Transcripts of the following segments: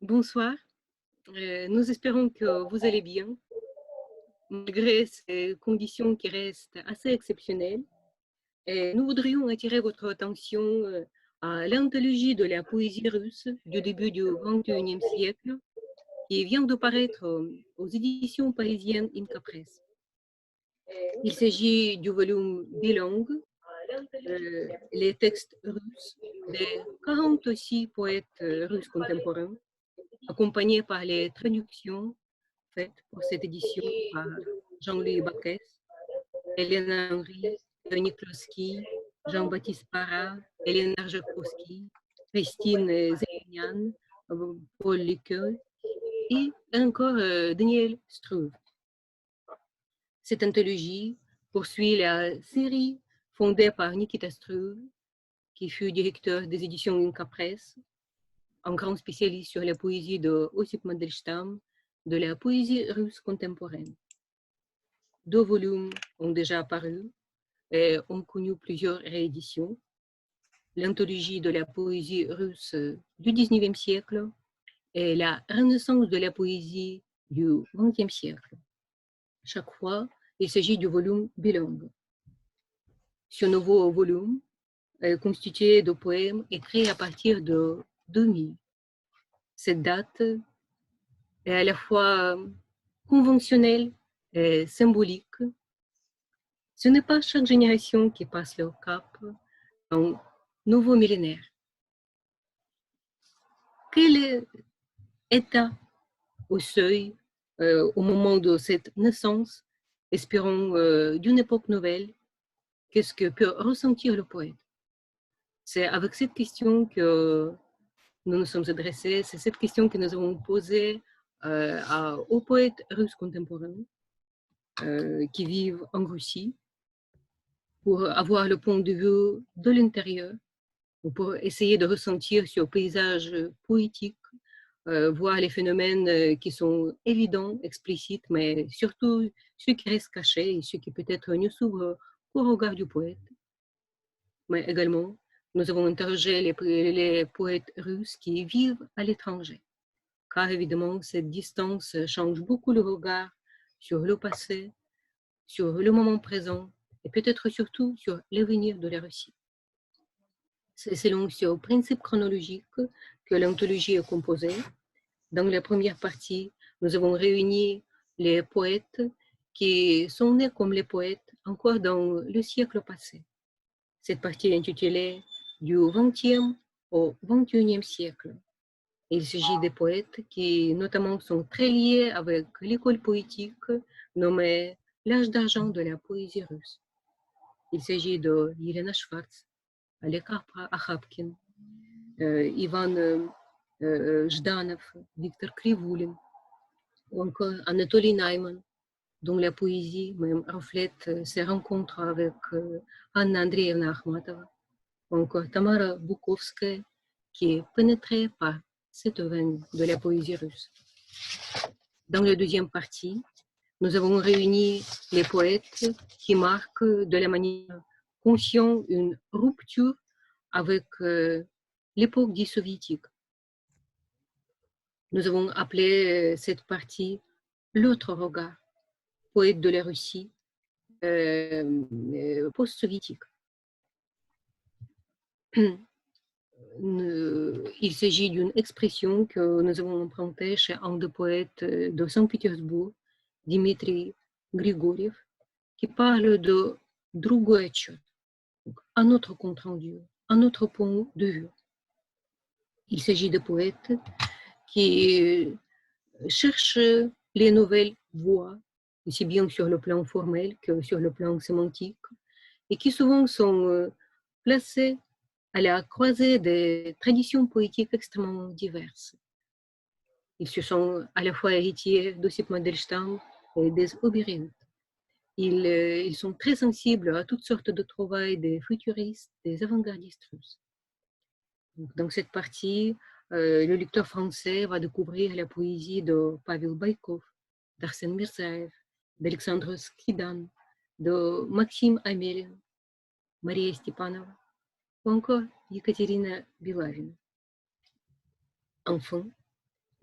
Bonsoir. Nous espérons que vous allez bien, malgré ces conditions qui restent assez exceptionnelles. Et nous voudrions attirer votre attention à l'anthologie de la poésie russe du début du XXIe siècle, qui vient de paraître aux éditions parisiennes Inca Press. Il s'agit du volume bilingue, les textes russes des 46 poètes russes contemporains, accompagnés par les traductions faites pour cette édition par Jean-Louis Bacchès, Elena Henry, Leonid Kloski, Jean-Baptiste Parra, Elena Jakowski, Christine Zélian, Paul Lequeuil et encore Daniel Struve. Cette anthologie poursuit la série fondée par Nikita Struve, qui fut directeur des éditions Inca Press, un grand spécialiste sur la poésie de Ossip Mandelstam, de la poésie russe contemporaine. 2 volumes ont déjà apparu et ont connu plusieurs rééditions. L'anthologie de la poésie russe du XIXe siècle et la renaissance de la poésie du XXe siècle. Chaque fois, il s'agit du volume bilingue. Ce nouveau volume est constitué de poèmes écrits à partir de 2000. Cette date est à la fois conventionnelle et symbolique. Ce n'est pas chaque génération qui passe le cap d'un nouveau millénaire. Quel état au seuil, au moment de cette naissance, espérons d'une époque nouvelle, qu'est-ce que peut ressentir le poète? C'est avec cette question que nous nous sommes adressés, c'est cette question que nous avons posée aux poètes russes contemporains qui vivent en Russie, pour avoir le point de vue de l'intérieur, pour essayer de ressentir ce paysage poétique, voir les phénomènes qui sont évidents, explicites, mais surtout ceux qui restent cachés et ceux qui peut-être ne s'ouvrent qu'au regard du poète. Mais également, nous avons interrogé les poètes russes qui vivent à l'étranger, car évidemment, cette distance change beaucoup le regard sur le passé, sur le moment présent et peut-être surtout sur l'avenir de la Russie. C'est selon ce principe chronologique que l'anthologie est composée. Dans la première partie, nous avons réuni les poètes qui sont nés comme les poètes encore dans le siècle passé. Cette partie est intitulée du XXe au XXIe siècle. Il s'agit des poètes qui notamment sont très liés avec l'école poétique nommée l'âge d'argent de la poésie russe. Il s'agit de Yelena Schwartz, Oleg Akhapkin, Ivan Жданов, Victor Krivulin, ou encore Anatoly Naiman, dont la poésie même reflète ses rencontres avec Anna Andreevna Akhmatova, ou encore Tamara Bukovskaya, qui est pénétrée par cette veine de la poésie russe. Dans la deuxième partie, nous avons réuni les poètes qui marquent de la manière consciente une rupture avec l'époque dite soviétique. Nous avons appelé cette partie l'autre regard, poète de la Russie post-soviétique. Il s'agit d'une expression que nous avons empruntée chez un des poètes de Saint-Pétersbourg, Dmitri Grigoriev, qui parle de другой отчет, un autre compte rendu, un autre point de vue. Il s'agit de poètes qui cherchent les nouvelles voies, aussi bien sur le plan formel que sur le plan sémantique, et qui souvent sont placés à la croisée des traditions poétiques extrêmement diverses. Ils se sont à la fois héritiers d'Ossip Mandelstam et des Oberyn. Ils sont très sensibles à toutes sortes de trouvailles des futuristes, des avant-gardistes russes. Donc, dans cette partie, le lecteur français va découvrir la poésie de Pavel Baikov, d'Arsène Mirzaev, d'Alexandre Skidan, de Maxime Amelin, Maria Stepanova, ou encore Ekaterina Belavina. Enfin,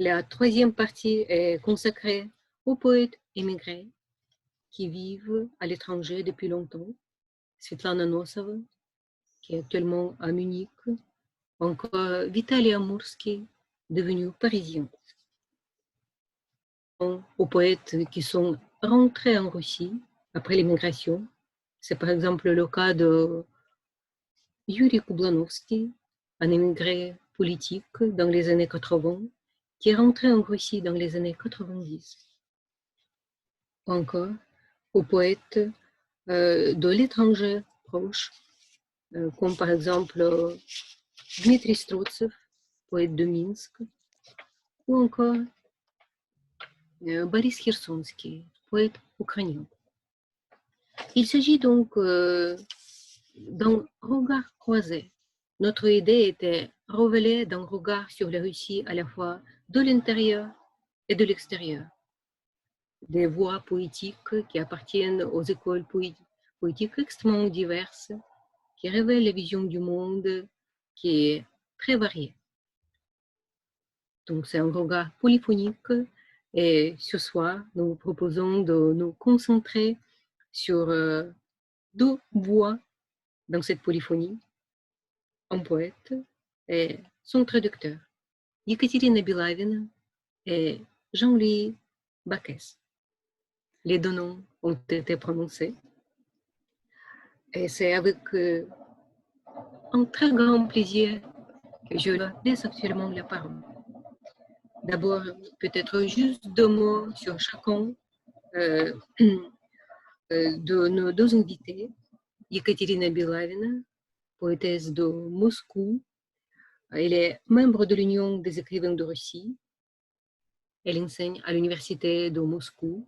La troisième partie est consacrée aux poètes émigrés qui vivent à l'étranger depuis longtemps. Svetlana Nosova, qui est actuellement à Munich, encore Vitaly Amursky, devenu parisien. Aux poètes qui sont rentrés en Russie après l'immigration. C'est par exemple le cas de Yuri Kublanovsky, un émigré politique dans les années 80, qui est rentré en Russie dans les années 90. Ou encore aux poètes de l'étranger proche, comme par exemple Dmitri Strotsev, poète de Minsk, ou encore Boris Khersonsky, poète ukrainien. Il s'agit donc d'un regard croisé. Notre idée était révélée d'un regard sur la Russie à la fois de l'intérieur et de l'extérieur. Des voix poétiques qui appartiennent aux écoles poétiques extrêmement diverses, qui révèlent la vision du monde qui est très variée. Donc c'est un regard polyphonique et ce soir, nous vous proposons de nous concentrer sur deux voix dans cette polyphonie, un poète et son traducteur, Ekaterina Belavina et Jean-Louis Bacchès. Les deux noms ont été prononcés et c'est avec un très grand plaisir que je leur laisse actuellement la parole. D'abord, peut-être juste deux mots sur chacun de nos deux invités. Ekaterina Belavina, poétesse de Moscou. Elle est membre de l'Union des écrivains de Russie. Elle enseigne à l'Université de Moscou.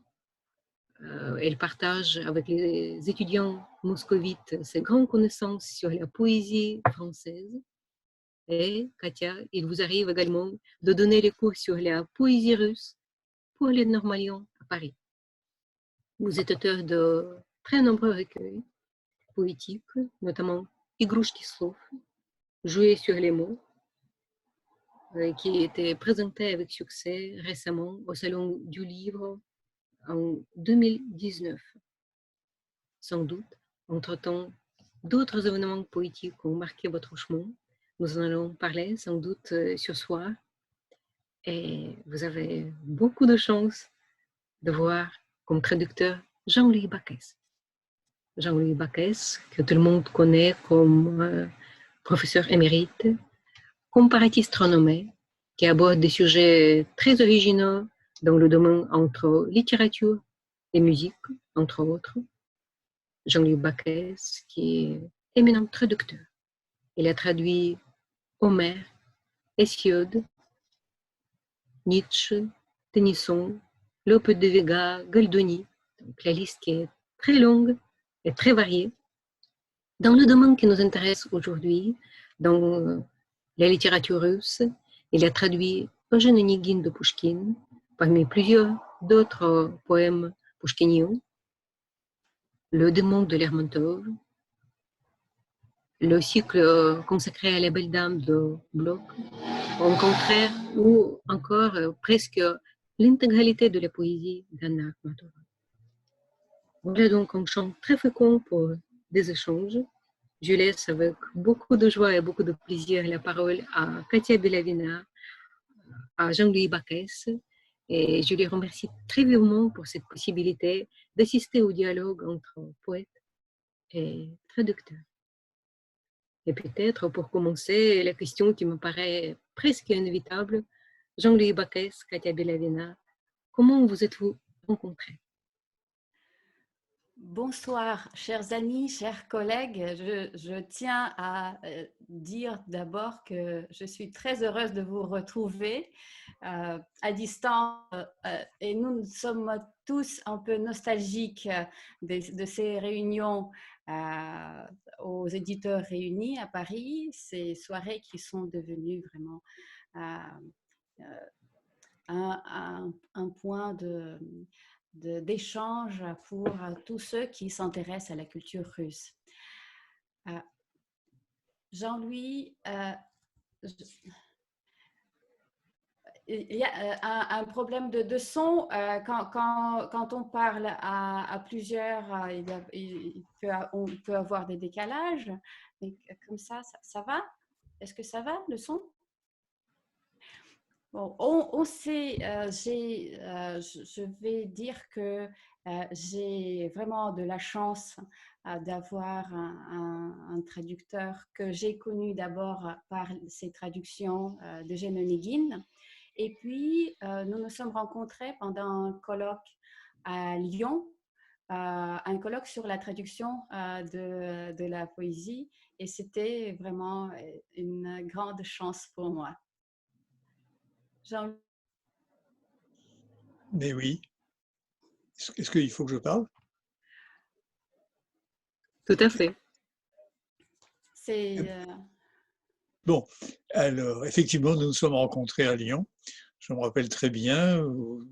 Elle partage avec les étudiants moscovites ses grandes connaissances sur la poésie française. Et Katia, il vous arrive également de donner les cours sur la poésie russe pour les normaliens à Paris. Vous êtes auteur de très nombreux recueils poétiques, notamment Igrouchki Slov, Jouer sur les mots, qui était présenté avec succès récemment au Salon du Livre en 2019. Sans doute, entre-temps, d'autres événements poétiques ont marqué votre chemin. Nous en allons parler sans doute ce soir. Et vous avez beaucoup de chance de voir comme traducteur Jean-Louis Bacchès. Jean-Louis Bacchès, que tout le monde connaît comme professeur émérite, comparatiste renommé, qui aborde des sujets très originaux dans le domaine entre littérature et musique, entre autres. Jean-Louis Bacchès, qui est éminent traducteur. Il a traduit Homère, Hésiode, Nietzsche, Tennyson, Lope de Vega, Goldoni. Donc la liste qui est très longue et très variée. Dans le domaine qui nous intéresse aujourd'hui, dans la littérature russe, il a traduit Eugène Onegin de Pouchkine, parmi plusieurs d'autres poèmes pouchkiniens, Le démon de Lermontov, le cycle consacré à la belle dame de Bloch, au contraire, ou encore presque l'intégralité de la poésie d'Anna Akhmatova. Voilà donc un champ très fécond pour des échanges. Je laisse avec beaucoup de joie et beaucoup de plaisir la parole à Katia Belavina, à Jean-Louis Bacchès, et je les remercie très vivement pour cette possibilité d'assister au dialogue entre poètes et traducteurs. Et peut-être pour commencer, la question qui me paraît presque inévitable, Jean-Louis Bacchès, Katia Belavina, comment vous êtes-vous rencontrés? Bonsoir, chers amis, chers collègues. Je tiens à dire d'abord que je suis très heureuse de vous retrouver à distance et nous sommes tous un peu nostalgiques de ces réunions aux éditeurs réunis à Paris, ces soirées qui sont devenues vraiment un point d'échange pour tous ceux qui s'intéressent à la culture russe. Jean-Louis, il y a un problème de son quand on parle à plusieurs, on peut avoir des décalages. Mais comme ça va? Est-ce que ça va, le son? Bon, on sait, je vais dire que j'ai vraiment de la chance d'avoir un traducteur que j'ai connu d'abord par ses traductions de Jean Onegin. Et puis, nous nous sommes rencontrés pendant un colloque à Lyon, un colloque sur la traduction de la poésie. Et c'était vraiment une grande chance pour moi. Jean. Mais oui. Est-ce qu'il faut que je parle? Tout à fait. C'est Bon, alors effectivement, nous nous sommes rencontrés à Lyon. Je me rappelle très bien, vous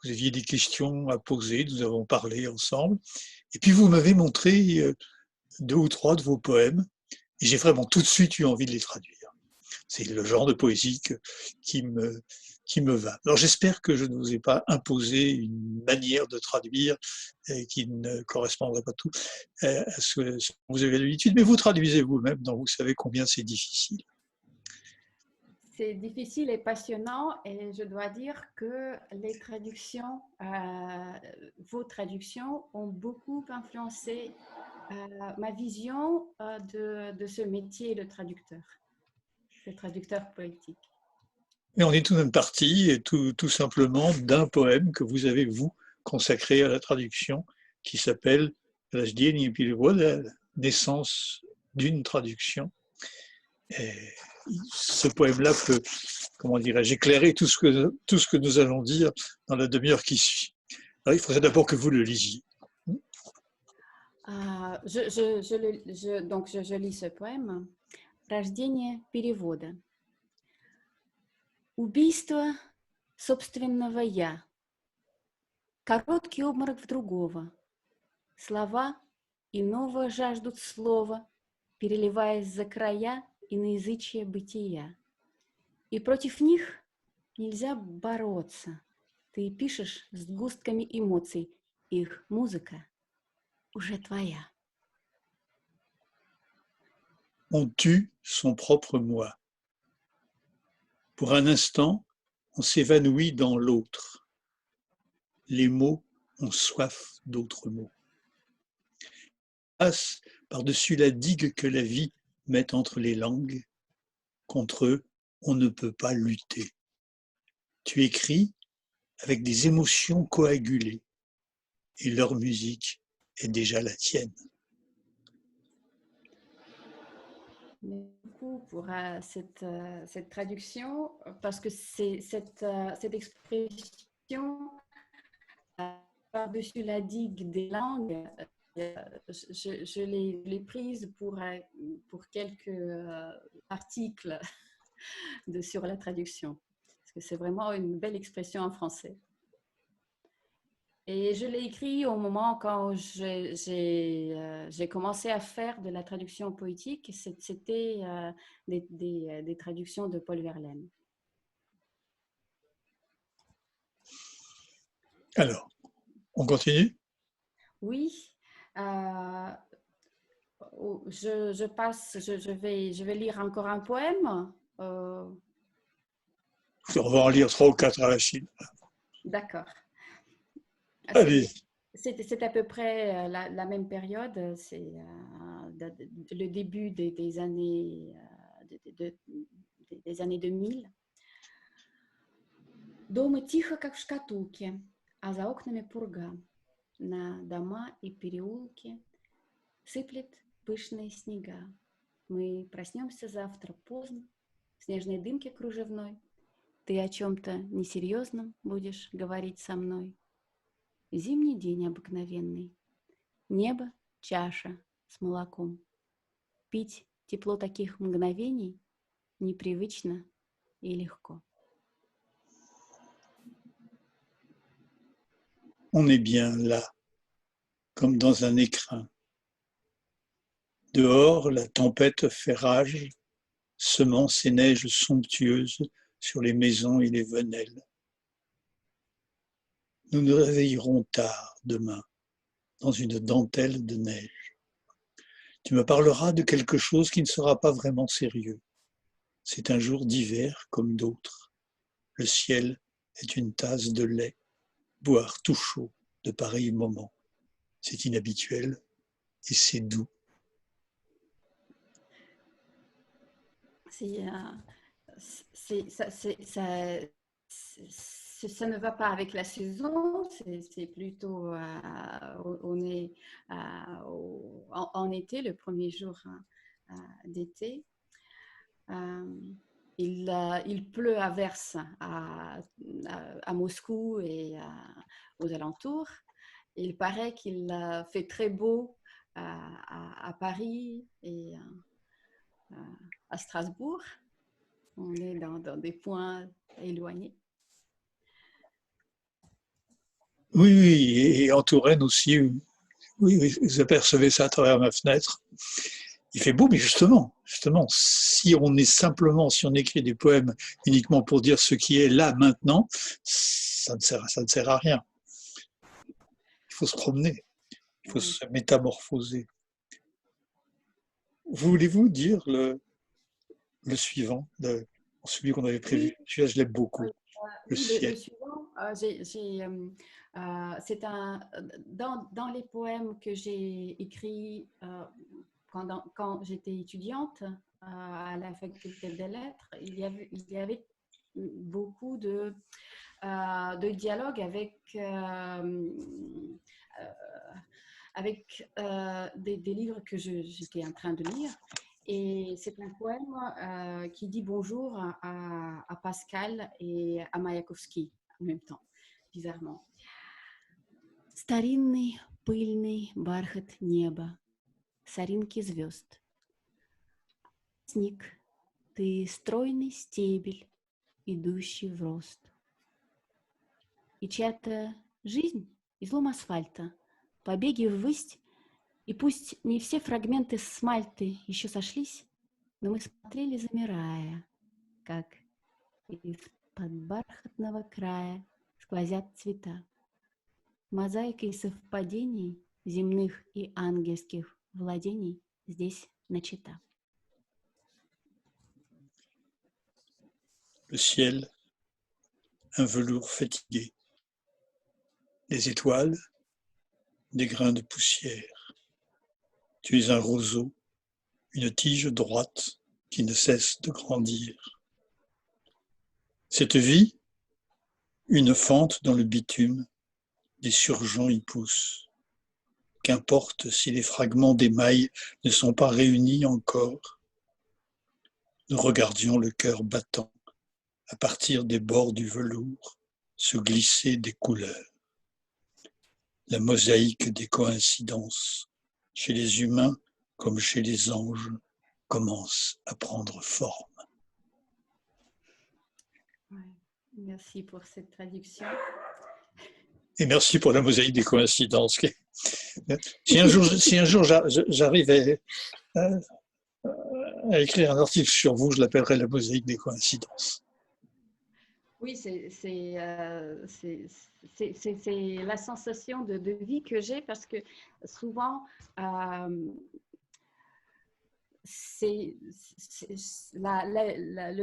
aviez des questions à poser, nous avons parlé ensemble. Et puis vous m'avez montré 2 ou 3 de vos poèmes, et j'ai vraiment tout de suite eu envie de les traduire. C'est le genre de poésie qui me va. Alors j'espère que je ne vous ai pas imposé une manière de traduire qui ne correspondrait pas tout à ce que vous avez l'habitude, mais vous traduisez vous-même, donc vous savez combien c'est difficile. C'est difficile et passionnant, et je dois dire que les traductions, vos traductions ont beaucoup influencé ma vision de ce métier de traducteur poétique. Mais on est tout de même parti, et tout simplement, d'un poème que vous avez, vous, consacré à la traduction, qui s'appelle Rajdieni Pirvoda, naissance d'une traduction. Et ce poème-là peut, comment dirais-je, éclairer tout ce que nous allons dire dans la demi-heure qui suit. Alors, il faudrait d'abord que vous le lisiez. Donc, je lis ce poème. Рождение перевода. Убийство собственного «я». Короткий обморок в другого. Слова иного жаждут слова, переливаясь за края иноязычия бытия. И против них нельзя бороться. Ты пишешь с сгустками эмоций. Их музыка уже твоя. On tue son propre moi. Pour un instant, on s'évanouit dans l'autre. Les mots ont soif d'autres mots. Passe par-dessus la digue que la vie met entre les langues. Contre eux, on ne peut pas lutter. Tu écris avec des émotions coagulées et leur musique est déjà la tienne. Merci beaucoup pour cette traduction, parce que c'est cette expression par-dessus la digue des langues, je l'ai prise pour quelques articles sur la traduction, parce que c'est vraiment une belle expression en français. Et je l'ai écrit au moment quand j'ai commencé à faire de la traduction poétique. C'était des traductions de Paul Verlaine. Alors, on continue? Oui. Je passe, je vais lire encore un poème. On va en lire 3 ou 4 à la Chine. D'accord. Allez. C'est à peu près la même période, c'est le début des années 2000. Дома тихо, как в шкатулке, а за окнами пурга. На дома и переулки сыплет пышные снега. Мы проснемся завтра поздно, в снежной дымке кружевной. Ты о чем-то несерьезном будешь говорить со мной. Зимний день обыкновенный. Небо – чаша с молоком. Пить тепло таких мгновений непривычно и легко. On est bien là, comme dans un écrin. Dehors, la tempête fait rage, semant ses neiges somptueuses sur les maisons et les venelles. Nous nous réveillerons tard demain, dans une dentelle de neige. Tu me parleras de quelque chose qui ne sera pas vraiment sérieux. C'est un jour d'hiver comme d'autres. Le ciel est une tasse de lait, boire tout chaud de pareils moments. C'est inhabituel et c'est doux. Ça ne va pas avec la saison, c'est plutôt, on est en été, le premier jour d'été. Il pleut à verse à Moscou et aux alentours. Il paraît qu'il fait très beau à Paris et à Strasbourg. On est dans des points éloignés. Oui, oui, et en Touraine aussi, oui, vous apercevez ça à travers ma fenêtre. Il fait beau, mais justement, si on écrit des poèmes uniquement pour dire ce qui est là maintenant, ça ne sert à rien. Il faut se promener, il faut se métamorphoser. Voulez-vous dire le suivant, celui qu'on avait prévu? Oui. Celui-là, je l'aime beaucoup. Le Oui, ciel. le suivant, c'est dans les poèmes que j'ai écrits quand j'étais étudiante à la faculté des lettres, il y avait beaucoup de dialogue avec des livres que j'étais en train de lire. Et c'est un poème qui dit bonjour à Pascal et à Mayakovsky en même temps, bizarrement. Старинный пыльный бархат неба, соринки звезд. Снег, ты стройный стебель, идущий в рост. И чья-то жизнь излом асфальта, побеги ввысь. И пусть не все фрагменты смальты еще сошлись, но мы смотрели, замирая, как из-под бархатного края сквозят цвета. Мозаикой совпадений земных и ангельских владений здесь начата. Le ciel, un velours fatigué. Les étoiles, des grains de poussière. Tu es un roseau, une tige droite qui ne cesse de grandir. Cette vie, une fente dans le bitume, des surgeons y poussent. Qu'importe si les fragments d'émail ne sont pas réunis encore. Nous regardions le cœur battant, à partir des bords du velours, se glisser des couleurs. La mosaïque des coïncidences, chez les humains comme chez les anges, commence à prendre forme. Merci pour cette traduction. Et merci pour la mosaïque des coïncidences. Si un jour j'arrive à écrire un article sur vous, je l'appellerai la mosaïque des coïncidences. Oui, c'est la sensation de vie que j'ai parce que souvent, le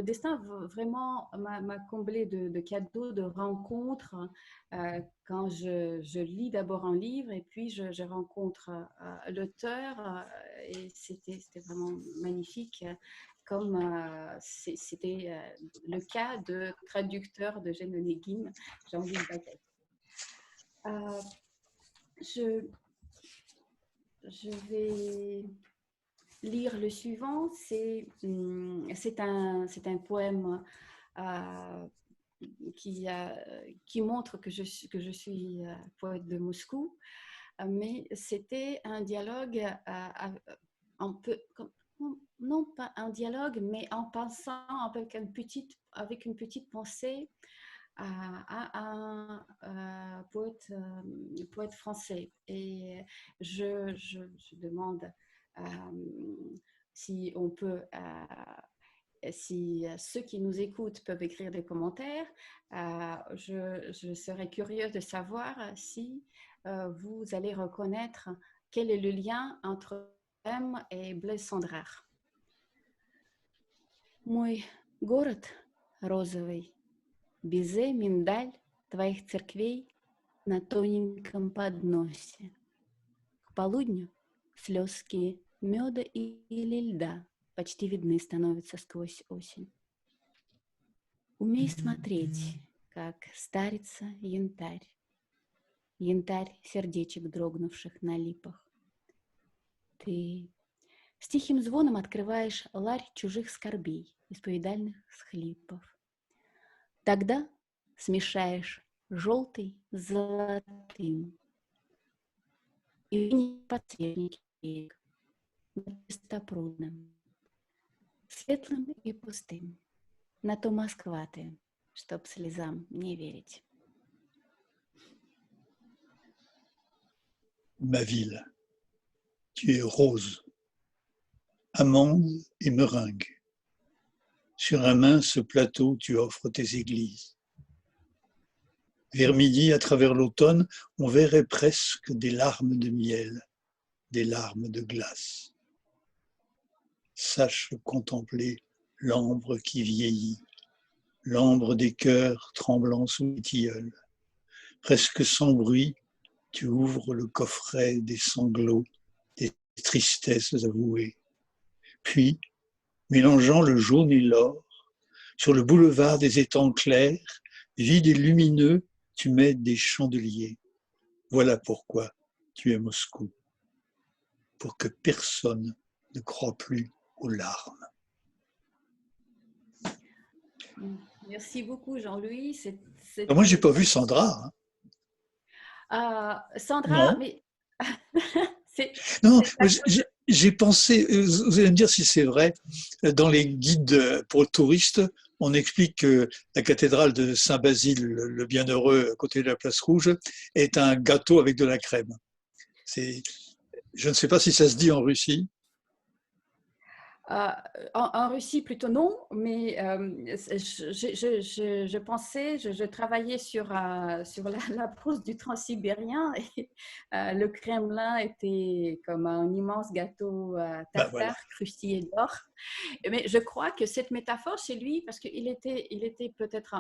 destin vraiment m'a comblé de cadeaux, de rencontres. Quand je lis d'abord un livre et puis je rencontre l'auteur et c'était vraiment magnifique. Comme c'était le cas de traducteur de Eugène Onegin, Jean-Louis Baquet. Je vais lire le suivant. C'est un poème qui montre que je suis poète de Moscou, mais c'était un dialogue un peu... Non pas un dialogue, mais en pensant avec une petite pensée à un poète français. Et je demande si on peut si ceux qui nous écoutent peuvent écrire des commentaires, je serais curieuse de savoir si vous allez reconnaître quel est le lien entre M et Blaise Cendrars. Мой город розовый, безе миндаль твоих церквей на тоненьком подносе. К полудню слезки меда или льда почти видны становятся сквозь осень. Умей смотреть, как старится янтарь, янтарь сердечек дрогнувших на липах. Ты с тихим звоном открываешь ларь чужих скорбей, исповедальных схлипов. Тогда смешаешь желтый с золотым, и не подсвечник чистопрудным, светлым и пустым. На то Москва ты, чтоб слезам не верить. Ma ville, tu es rose, amande et meringue. Sur un mince plateau, tu offres tes églises. Vers midi, à travers l'automne, on verrait presque des larmes de miel, des larmes de glace. Sache contempler l'ambre qui vieillit, l'ambre des cœurs tremblants sous les tilleuls. Presque sans bruit, tu ouvres le coffret des sanglots, des tristesses avouées. Puis, mélangeant le jaune et l'or, sur le boulevard des étangs clairs, vide et lumineux, tu mets des chandeliers. Voilà pourquoi tu es Moscou, pour que personne ne croie plus aux larmes. Merci beaucoup, Jean-Louis. Moi, j'ai pas vu Sandra. Sandra, Non. mais Non, j'ai pensé, vous allez me dire si c'est vrai, dans les guides pour le touriste, on explique que la cathédrale de Saint-Basile, le Bienheureux, à côté de la place Rouge, est un gâteau avec de la crème. Je ne sais pas si ça se dit en Russie. En Russie, plutôt non, mais je pensais, je travaillais sur la prose du Transsibérien et le Kremlin était comme un immense gâteau tartare Voilà. croustillé d'or. Mais je crois que cette métaphore chez lui, parce qu'il était peut-être,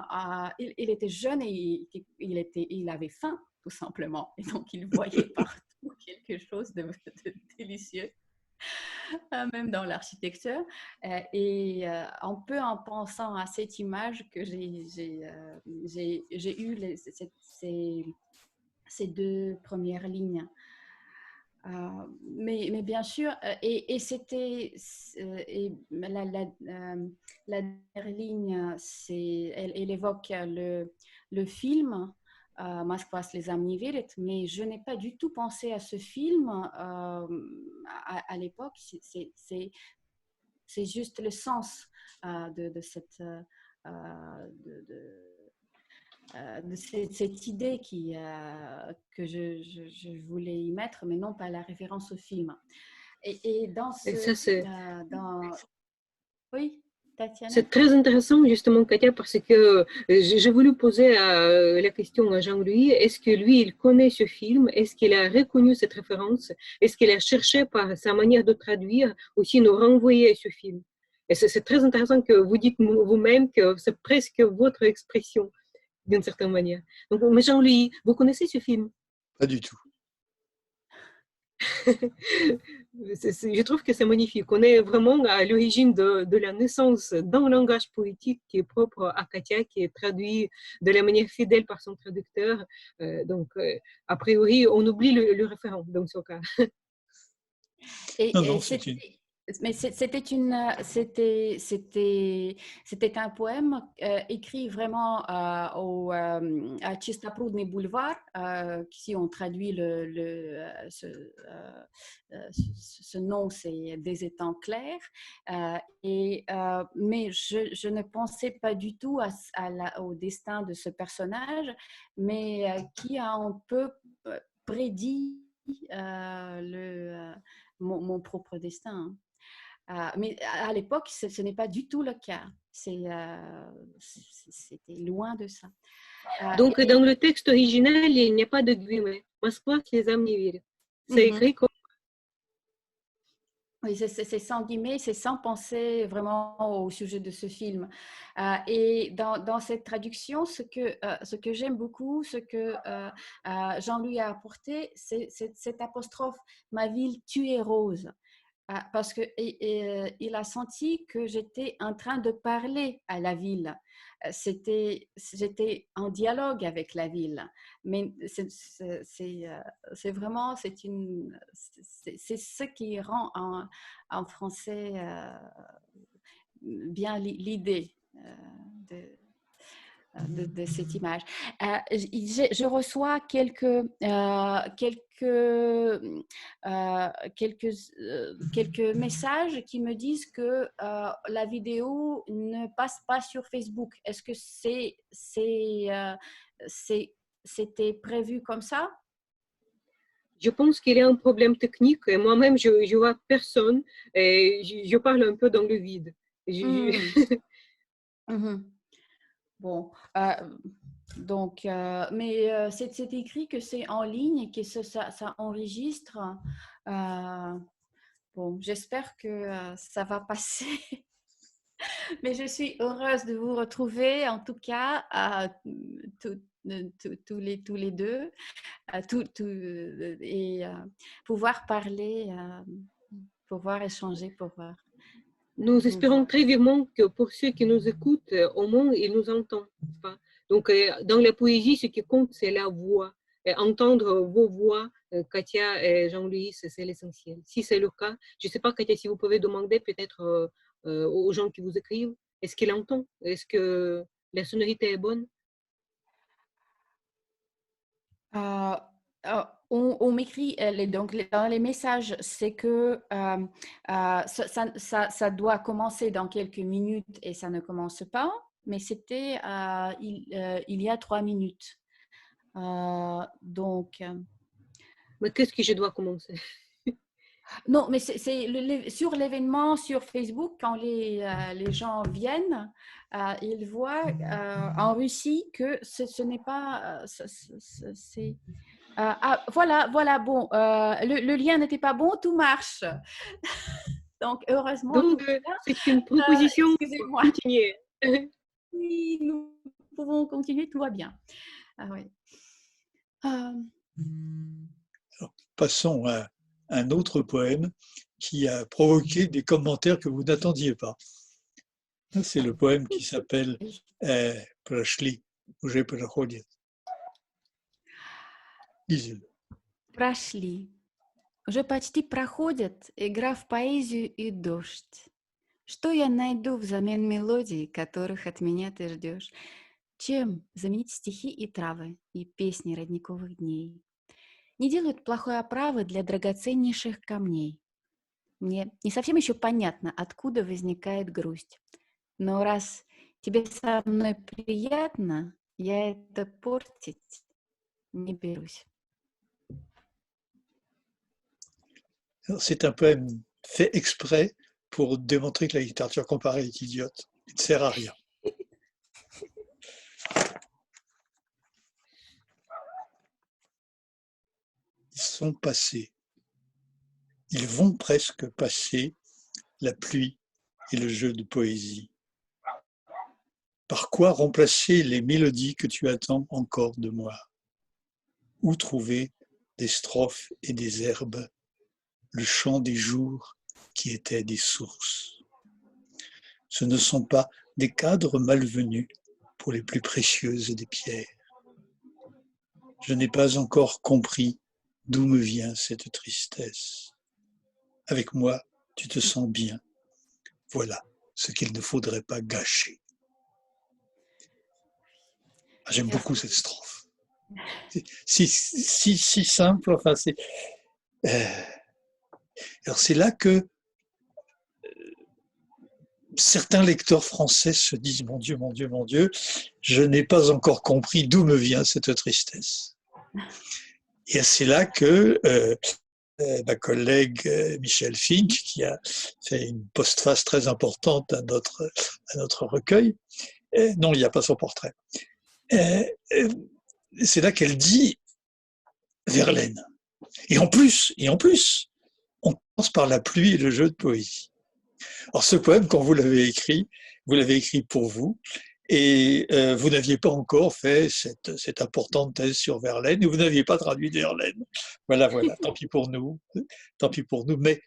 il était jeune et il avait faim, tout simplement, et donc il voyait partout quelque chose de délicieux. Même dans l'architecture. Et un peu en pensant à cette image que j'ai eu ces deux premières lignes. Mais bien sûr, et c'était la dernière ligne, elle évoque le film Moskva слезам не верит, mais je n'ai pas du tout pensé à ce film à l'époque. C'est juste le sens de cette idée que je voulais y mettre, mais non pas la référence au film. Et dans ce... Et ça, c'est... Oui, Tatiana. C'est très intéressant, justement, Katia, parce que j'ai voulu poser la question à Jean-Louis. Est-ce que lui, il connaît ce film? Est-ce qu'il a reconnu cette référence? Est-ce qu'il a cherché par sa manière de traduire aussi nous renvoyer à ce film? Et c'est très intéressant que vous dites vous-même que c'est presque votre expression, d'une certaine manière. Donc, mais Jean-Louis, vous connaissez ce film? Pas du tout. Je trouve que c'est magnifique. On est vraiment à l'origine de la naissance d'un langage poétique qui est propre à Katia, qui est traduit de la manière fidèle par son traducteur. Donc, a priori, on oublie le référent dans ce cas. Non, mais c'était un poème écrit vraiment à Чистопрудный boulevard, si on traduit ce nom, c'est des étangs clairs. Mais je ne pensais pas du tout au destin de ce personnage, mais qui a un peu prédit mon propre destin. Mais à l'époque, ce n'est pas du tout le cas. C'était loin de ça. Donc, dans le texte original, il n'y a pas de guillemets. Москва слезам не верит. C'est écrit comme... Oui, c'est sans guillemets, c'est sans penser vraiment au sujet de ce film. Et dans cette traduction, ce que j'aime beaucoup, ce que Jean-Louis a apporté, c'est cette apostrophe « Ma ville, tu es rose ». Parce qu'il a senti que j'étais en train de parler à la ville. J'étais en dialogue avec la ville. Mais c'est vraiment, c'est ce qui rend en français bien l'idée de cette image. Je reçois quelques messages qui me disent que la vidéo ne passe pas sur Facebook. Est-ce que c'était prévu comme ça? Je pense qu'il y a un problème technique et moi-même, je ne vois personne et je parle un peu dans le vide. Bon, donc, mais c'est écrit que c'est en ligne et que ça enregistre. Bon, j'espère que ça va passer. Mais je suis heureuse de vous retrouver, en tout cas, tous les deux, et pouvoir parler, pouvoir échanger, pouvoir. Nous espérons très vivement que pour ceux qui nous écoutent, au moins, ils nous entendent. Donc, dans la poésie, ce qui compte, c'est la voix. Et entendre vos voix, Katia et Jean-Louis, c'est l'essentiel. Si c'est le cas, je ne sais pas, Katia, si vous pouvez demander peut-être aux gens qui vous écrivent, est-ce qu'ils entendent? Est-ce que la sonorité est bonne? On m'écrit donc dans les messages, c'est que ça doit commencer dans quelques minutes et ça ne commence pas, mais c'était il y a 3 minutes. Donc. Mais qu'est-ce que je dois commencer? Non, mais c'est sur l'événement sur Facebook, quand les gens viennent, ils voient en Russie que ce n'est pas... voilà, bon, le lien n'était pas bon, tout marche. Donc, heureusement... Donc, c'est une proposition pour continuer. Oui, nous pouvons continuer, tout va bien. Oui. Alors, passons à un autre poème qui a provoqué des commentaires que vous n'attendiez pas. C'est le poème qui s'appelle Pрошли, уже проходит. Lisez-le. Прошли. Уже почти проходят, игра в поэзию и дождь. Что я найду взамен мелодий, которых от меня ты ждешь? Чем заменить стихи и травы, и песни родниковых дней? Не делают плохой оправы для драгоценнейших камней. Мне не совсем еще понятно, откуда возникает грусть. Но раз тебе со мной приятно, я это портить не берусь. C'est un poème fait exprès pour démontrer que la littérature comparée est idiote et ne sert à rien. Ils sont passés. Ils vont presque passer la pluie et le jeu de poésie. Par quoi remplacer les mélodies que tu attends encore de moi? Où trouver des strophes et des herbes, le chant des jours qui étaient des sources? Ce ne sont pas des cadres malvenus pour les plus précieuses des pierres. Je n'ai pas encore compris d'où me vient cette tristesse. Avec moi, tu te sens bien. Voilà ce qu'il ne faudrait pas gâcher. J'aime beaucoup cette strophe. Si simple, enfin c'est... Alors c'est là que certains lecteurs français se disent « Mon Dieu, mon Dieu, mon Dieu, je n'ai pas encore compris d'où me vient cette tristesse. » Et c'est là que ma collègue Michel Fink, qui a fait une postface très importante à notre recueil. Non, il n'y a pas son portrait. C'est là qu'elle dit Verlaine. Et en plus, on commence par la pluie et le jeu de poésie. Alors ce poème, quand vous l'avez écrit pour vous, et vous n'aviez pas encore fait cette importante thèse sur Verlaine, et vous n'aviez pas traduit Verlaine. Voilà, tant pis pour nous, mais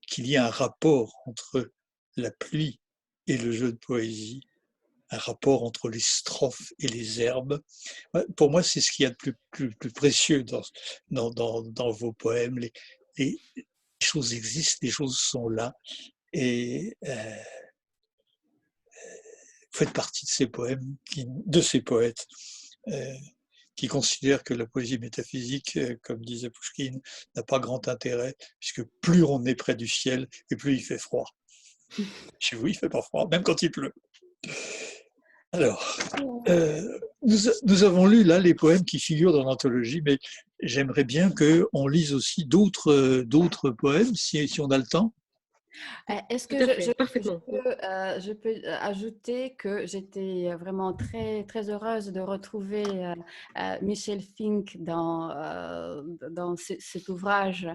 qu'il y ait un rapport entre la pluie et le jeu de poésie, un rapport entre les strophes et les herbes. Pour moi, c'est ce qu'il y a de plus précieux dans vos poèmes. Les choses existent, les choses sont là, et vous faites partie de ces poèmes, de ces poètes qui considèrent que la poésie métaphysique, comme disait Pouchkine, n'a pas grand intérêt, puisque plus on est près du ciel, et plus il fait froid. Chez vous, il fait pas froid, même quand il pleut. Alors, nous avons lu là les poèmes qui figurent dans l'anthologie, mais j'aimerais bien qu'on lise aussi d'autres poèmes, si on a le temps. Est-ce Tout que à fait, parfaitement. je peux ajouter que j'étais vraiment très, très heureuse de retrouver Michel Fink dans cet ouvrage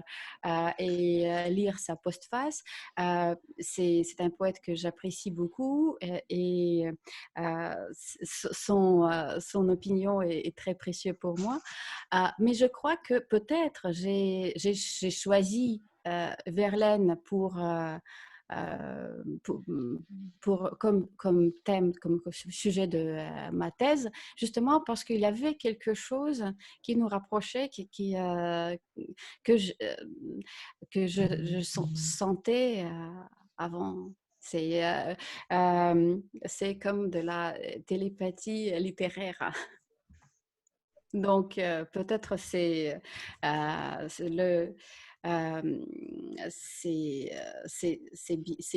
et lire sa postface. C'est un poète que j'apprécie beaucoup et son opinion est très précieuse pour moi. Mais je crois que peut-être j'ai choisi Verlaine comme thème, comme sujet de ma thèse, justement parce qu'il y avait quelque chose qui nous rapprochait, que je sentais avant. C'est comme de la télépathie littéraire. Donc, peut-être c'est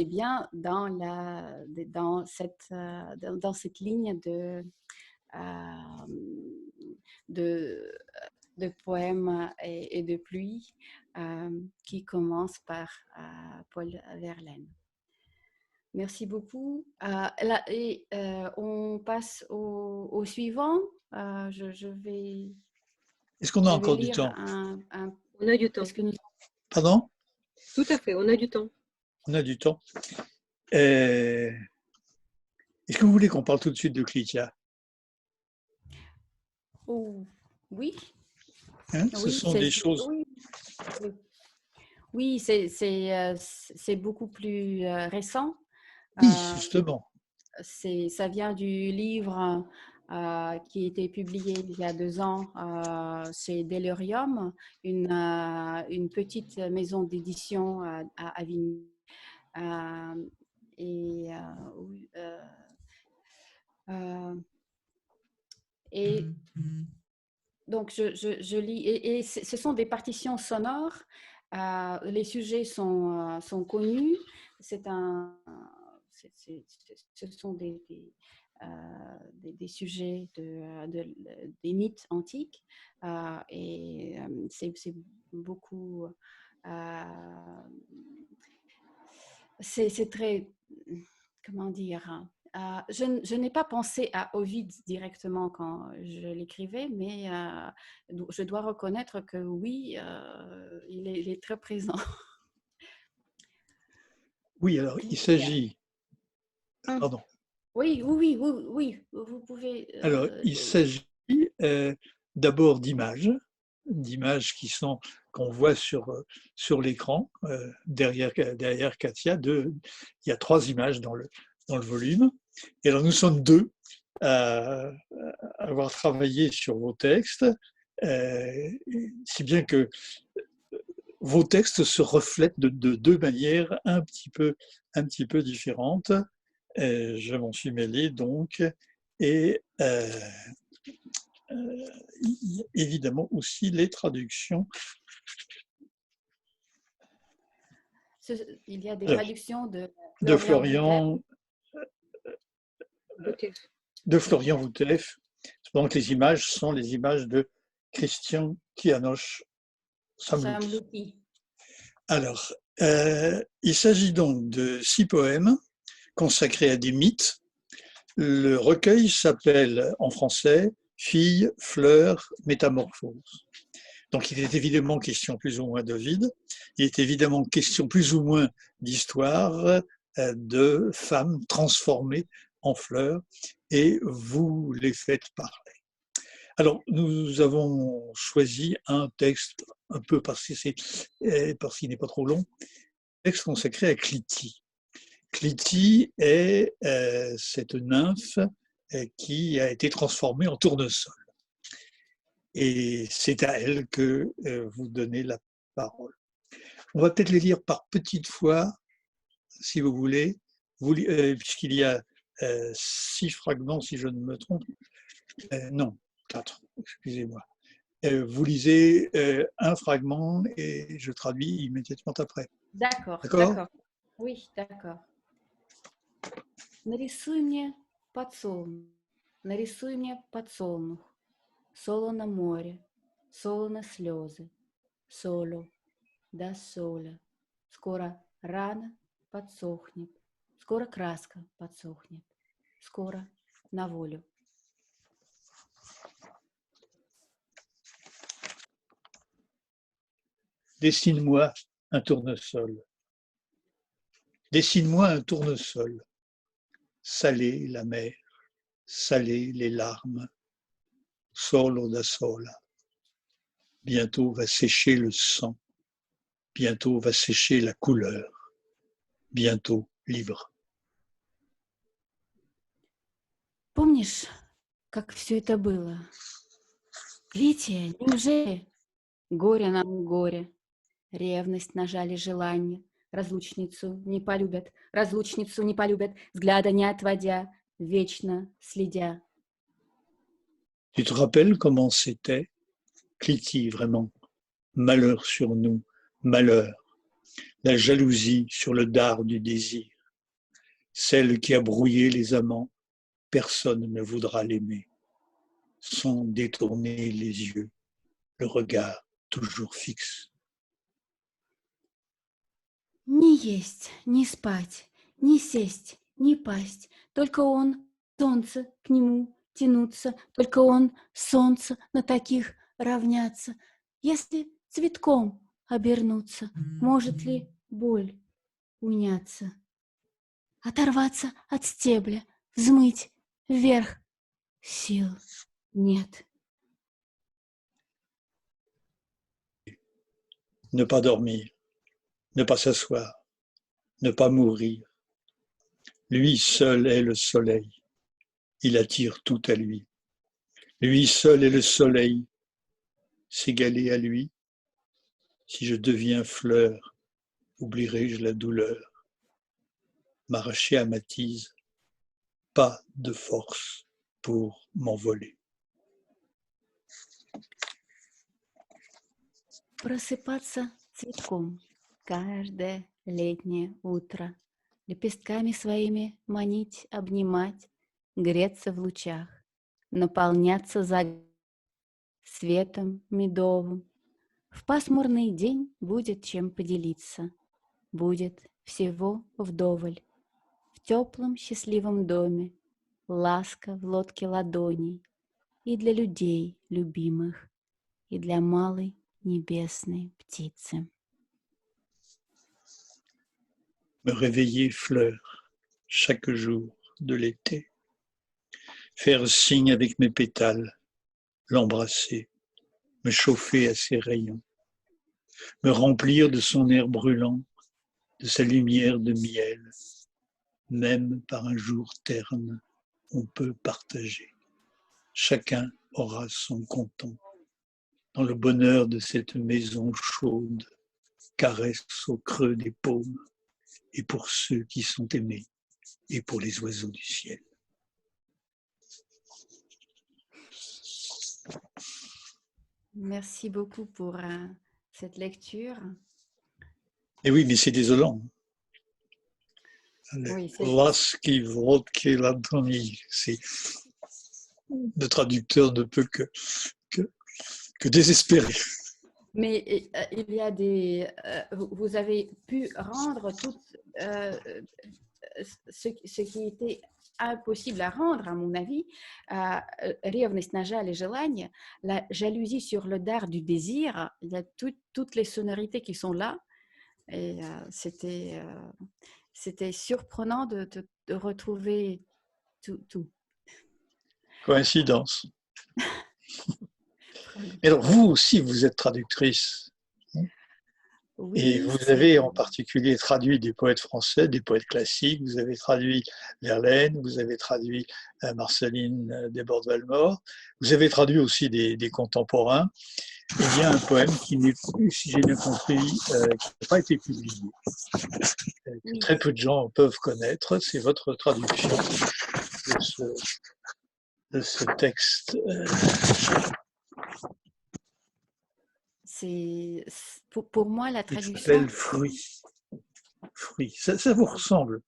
bien dans cette ligne euh, de, de poèmes et de pluie qui commence par Paul Verlaine. Merci beaucoup. On passe au suivant. Je vais. Est-ce qu'on a encore du lire temps? On a du temps. Pardon? Tout à fait, on a du temps. On a du temps. Est-ce que vous voulez qu'on parle tout de suite de Clitia? Oh, oui. Ce sont des choses... Oui, c'est beaucoup plus récent. Oui, justement. Ça vient du livre qui a été publié il y a 2 ans chez Delirium, une petite maison d'édition à Avignon. Et donc, je lis, et ce sont des partitions sonores. Les sujets sont connus. Ce sont des sujets des mythes antiques. Et c'est beaucoup... c'est très... Comment dire? Je n'ai pas pensé à Ovide directement quand je l'écrivais, mais je dois reconnaître que oui, il est très présent. Oui, alors il s'agit... Pardon. Oui, vous pouvez... Alors, il s'agit d'abord d'images qu'on voit sur l'écran derrière Katia. Il y a 3 images dans le volume. Et alors, nous sommes 2 à avoir travaillé sur vos textes, si bien que vos textes se reflètent de 2 manières un petit peu différentes. Je m'en suis mêlé donc, et évidemment aussi les traductions. Il y a des traductions de Florian Voutef. Donc les images sont les images de Christian Kianoche Samlouki. Alors, il s'agit donc de 6 poèmes consacrés à des mythes. Le recueil s'appelle en français « Filles, fleurs, métamorphoses ». Donc il est évidemment question plus ou moins d'Ovide, il est évidemment question plus ou moins d'histoire de femmes transformées en fleurs, et vous les faites parler. Alors, nous avons choisi un texte, un peu parce qu'il n'est pas trop long, texte consacré à Clytie. Clytie est cette nymphe qui a été transformée en tournesol. Et c'est à elle que vous donnez la parole. On va peut-être les lire par petites fois, si vous voulez, puisqu'il y a 6 fragments, si je ne me trompe. Non, 4, excusez-moi. Vous lisez un fragment et je traduis immédiatement après. D'accord, D'accord? d'accord. Oui, d'accord. Нарисуй мне подсолнух, солоно море, солоно слезы, солю, да соля. Скоро рана подсохнет, скоро краска подсохнет, скоро на волю. Dessine-moi un tournesol. Dessine-moi un tournesol. Salé la mer, salé les larmes. Solo da sola. Bientôt va sécher le sang. Bientôt va sécher la couleur. Bientôt livre. Помнишь, как все это было? Лития, неужели? Горе нам горе, ревность нажали желание, разлучницу не полюбят, взгляда не отводя, вечно следя. Tu te rappelles comment c'était, Clytie, vraiment? Malheur sur nous, malheur. La jalousie sur le dard du désir. Celle qui a brouillé les amants, personne ne voudra l'aimer. Sans détourner les yeux, le regard toujours fixe. Ни есть, ни спать, ни сесть, ни пасть, только он, солнце, к нему тянуться, только он, солнце, на таких равняться. Если цветком обернуться, может ли боль уняться? Оторваться от стебля, взмыть вверх, сил нет. Ne pas dormir, ne pas s'asseoir, ne pas mourir. Lui seul est le soleil, il attire tout à lui. Lui seul est le soleil, s'égaler à lui. Si je deviens fleur, oublierai-je la douleur? M'arracher à ma tise, pas de force pour m'envoler. Просыпаться цветком каждое летнее утро, лепестками своими манить, обнимать, греться в лучах, наполняться светом медовым. В пасмурный день будет чем поделиться, будет всего вдоволь. В теплом счастливом доме ласка в лодке ладоней и для людей любимых, и для малой небесной птицы. Me réveiller fleur chaque jour de l'été, faire signe avec mes pétales, l'embrasser, me chauffer à ses rayons, me remplir de son air brûlant, de sa lumière de miel. Même par un jour terne, on peut partager. Chacun aura son content. Dans le bonheur de cette maison chaude, caresse au creux des paumes, et pour ceux qui sont aimés, et pour les oiseaux du ciel. Merci beaucoup pour cette lecture. Et oui, mais c'est désolant. Oui, Laski Vodki Ladoni, c'est le traducteur ne peut que désespérer. Mais il y a vous avez pu rendre tout ce qui était impossible à rendre, à mon avis, ревность на жаль et желание, la jalousie sur le dard du désir, il y a toutes les sonorités qui sont là. Et c'était surprenant de retrouver tout. Coïncidence. Et alors, vous aussi, vous êtes traductrice. Et Oui, vous avez en particulier traduit des poètes français, des poètes classiques. Vous avez traduit Verlaine, vous avez traduit Marceline Desbordes-Valmore. Vous avez traduit aussi des contemporains. Et il y a un poème qui n'est plus, si j'ai bien compris, qui n'a pas été publié, que oui. très peu de gens peuvent connaître. C'est votre traduction de ce texte. Pour moi, la Il traduction. s'appelle Fruits. Fruits. Ça vous ressemble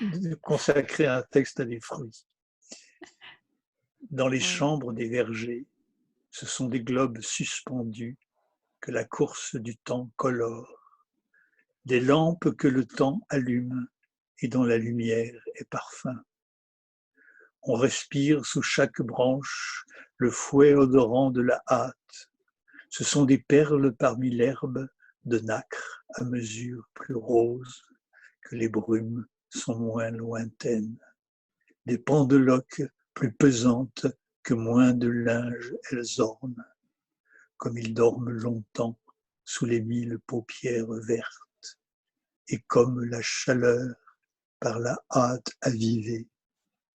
de consacrer un texte à des fruits. Dans les chambres des vergers, ce sont des globes suspendus que la course du temps colore, des lampes que le temps allume et dont la lumière est parfum. On respire sous chaque branche le fouet odorant de la hâte. Ce sont des perles parmi l'herbe de nacre à mesure plus rose que les brumes sont moins lointaines. Des pendeloques plus pesantes que moins de linge elles ornent, comme ils dorment longtemps sous les 1000 paupières vertes, et comme la chaleur par la hâte avivée